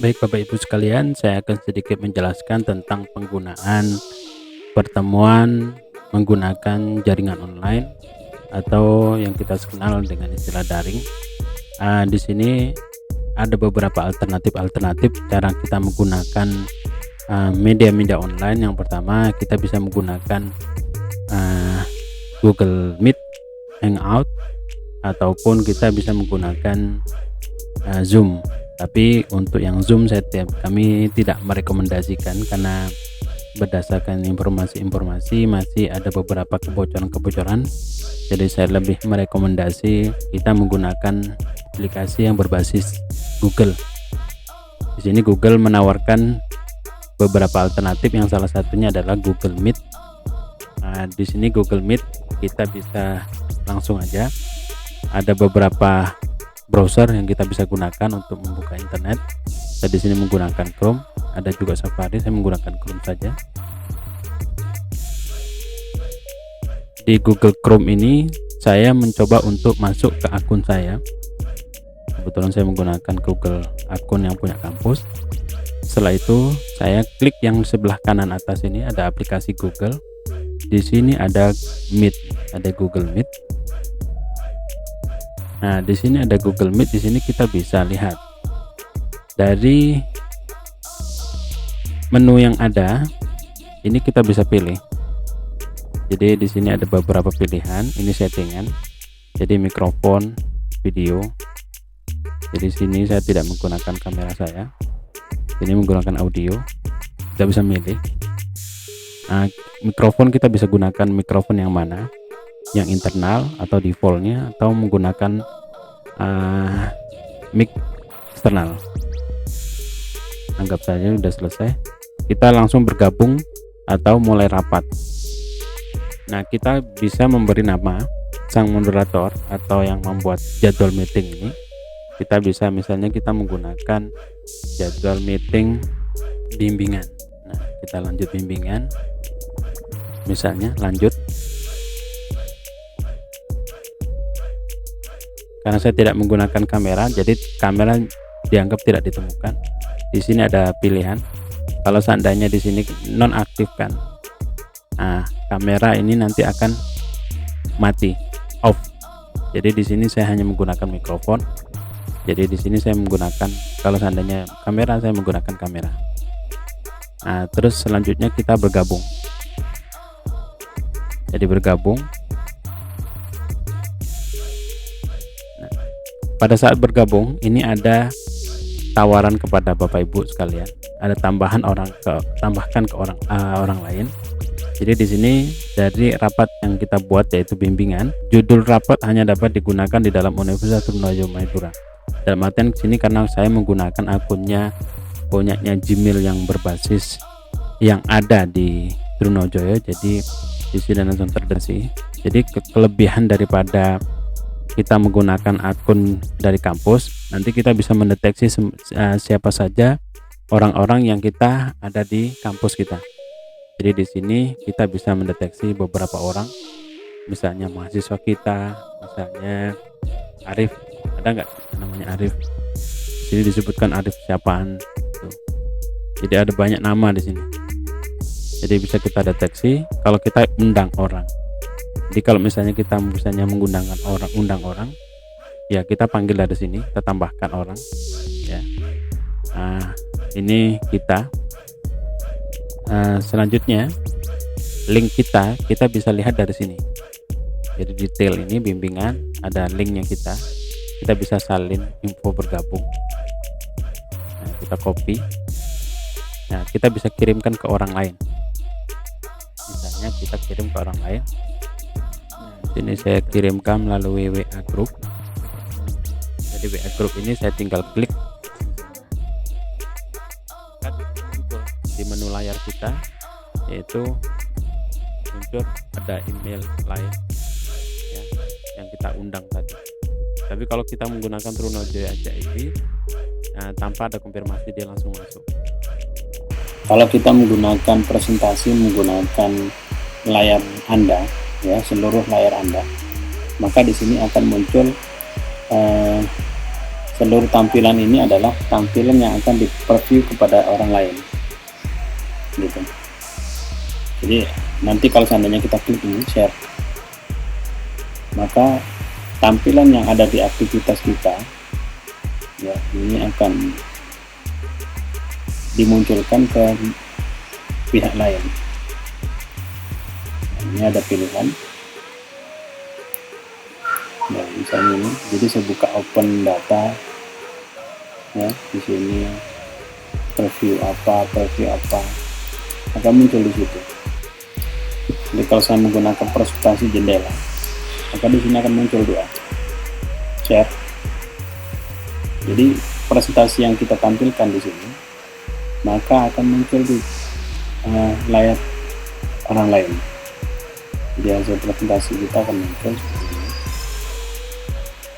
Baik Bapak Ibu sekalian, saya akan sedikit menjelaskan tentang penggunaan pertemuan menggunakan jaringan online atau yang kita kenal dengan istilah daring. Di sini ada beberapa alternatif cara kita menggunakan media-media online. Yang pertama, kita bisa menggunakan Google Meet, Hangout, ataupun kita bisa menggunakan Zoom. Tapi untuk yang Zoom kami tidak merekomendasikan karena berdasarkan informasi masih ada beberapa kebocoran. Jadi saya lebih merekomendasi kita menggunakan aplikasi yang berbasis Google. Di sini Google menawarkan beberapa alternatif, yang salah satunya adalah Google Meet. Di sini Google Meet kita bisa langsung aja, ada beberapa browser yang kita bisa gunakan untuk membuka internet. Saya di sini menggunakan Chrome, ada juga Safari, saya menggunakan Chrome saja. Di Google Chrome ini saya mencoba untuk masuk ke akun saya. Kebetulan saya menggunakan Google akun yang punya kampus. Setelah itu saya klik yang sebelah kanan atas ini, ada aplikasi Google. Di sini ada Meet, ada Google Meet. Nah, di sini ada Google Meet. Di sini kita bisa lihat dari menu yang ada. Ini kita bisa pilih. Jadi di sini ada beberapa pilihan. Ini settingan. Jadi mikrofon, video. Jadi sini saya tidak menggunakan kamera saya. Ini menggunakan audio. Kita bisa milih. Nah, mikrofon kita bisa gunakan mikrofon yang mana? Yang internal atau defaultnya, atau menggunakan mic eksternal. Anggap saja sudah selesai, kita langsung bergabung atau mulai rapat. Nah, kita bisa memberi nama sang moderator atau yang membuat jadwal meeting ini. Kita bisa misalnya kita menggunakan jadwal meeting bimbingan. Nah, kita lanjut bimbingan, misalnya lanjut. Karena saya tidak menggunakan kamera, jadi kamera dianggap tidak ditemukan. Di sini ada pilihan. Kalau seandainya di sini nonaktifkan, nah kamera ini nanti akan mati, off. Jadi di sini saya hanya menggunakan mikrofon. Jadi di sini saya menggunakan, kalau seandainya kamera, saya menggunakan kamera. Nah, terus selanjutnya kita bergabung. Jadi bergabung. Pada saat bergabung ini ada tawaran kepada Bapak Ibu sekalian, ada tambahkan ke orang lain. Jadi di sini dari rapat yang kita buat, yaitu bimbingan, judul rapat hanya dapat digunakan di dalam Universitas Trunojoyo Madura. Dalam artian sini karena saya menggunakan akunnya punyanya Gmail yang berbasis yang ada di Trunojoyo, jadi di sini langsung terdesi. Jadi kelebihan daripada kita menggunakan akun dari kampus, nanti kita bisa mendeteksi siapa saja orang-orang yang kita ada di kampus kita. Jadi di sini kita bisa mendeteksi beberapa orang, misalnya mahasiswa kita, misalnya Arif, ada nggak namanya Arif? Jadi disebutkan Arif siapaan. Tuh. Jadi ada banyak nama di sini. Jadi bisa kita deteksi kalau kita undang orang. Jadi kalau misalnya kita undang orang, ya kita panggil dari sini, kita tambahkan orang, ya. Nah, ini kita. Selanjutnya link kita bisa lihat dari sini. Jadi detail ini bimbingan, ada linknya kita bisa salin info bergabung. Nah, kita copy. Nah, kita bisa kirimkan ke orang lain. Misalnya kita kirim ke orang lain. Ini saya kirimkan melalui WA group. Jadi WA group ini saya tinggal klik, di menu layar kita, yaitu muncul ada email lain ya, yang kita undang tadi. Tapi kalau kita menggunakan Trunojoyo ID, tanpa ada konfirmasi dia langsung masuk. Kalau kita menggunakan presentasi menggunakan layar Anda, ya, seluruh layar Anda, maka di sini akan muncul seluruh tampilan ini adalah tampilan yang akan di preview kepada orang lain gitu. Jadi nanti kalau seandainya kita klik ini share, maka tampilan yang ada di aktivitas kita ya ini akan dimunculkan ke pihak lain. Nah, ini ada pilihan ya, misalnya ini, jadi saya buka open data ya, di sini preview apa akan muncul di situ. Jadi kalau saya menggunakan presentasi jendela, maka di sini akan muncul dua share. Jadi presentasi yang kita tampilkan di sini maka akan muncul di layar orang lain. Jadi hasil presentasi kita akan muncul seperti ini.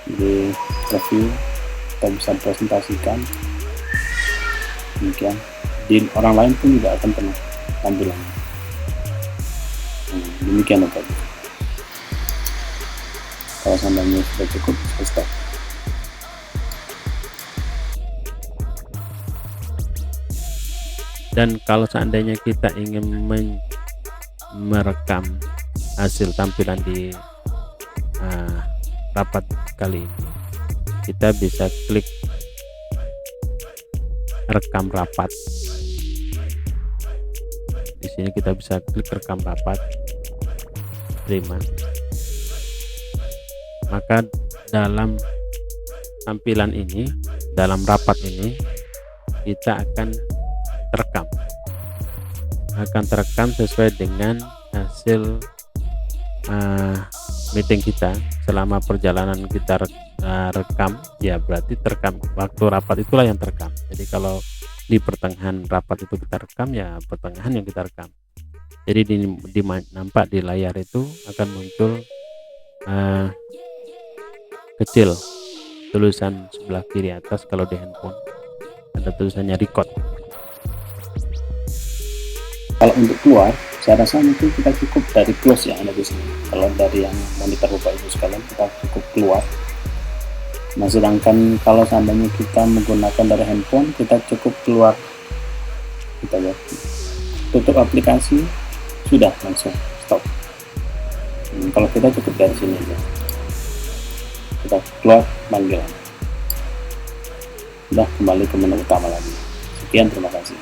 Di preview kita bisa presentasikan demikian, di orang lain pun juga akan penuh tampilannya. Demikian Bapak Ibu. Kalau seandainya sudah cukup, saya stop. Dan kalau seandainya kita ingin merekam hasil tampilan di rapat kali ini, kita bisa klik rekam rapat. Di sini kita bisa klik rekam rapat, terima. Maka dalam tampilan ini, dalam rapat ini, kita akan terekam sesuai dengan hasil meeting kita. Selama perjalanan kita rekam ya berarti terekam, waktu rapat itulah yang terekam. Jadi kalau di pertengahan rapat itu kita rekam, ya pertengahan yang kita rekam. Jadi nampak di layar itu akan muncul kecil tulisan sebelah kiri atas. Kalau di handphone ada tulisannya record. Kalau untuk keluar, saya rasa mungkin kita cukup dari close yang ada di sini. Kalau dari yang monitor Bapak Ibu sekalian, kita cukup keluar. Nah, sedangkan kalau seandainya kita menggunakan dari handphone, kita cukup keluar. Kita lihat, tutup aplikasi, sudah langsung stop. Kalau kita cukup dari sini aja. Kita keluar panggilan. Sudah kembali ke menu utama lagi. Sekian, terima kasih.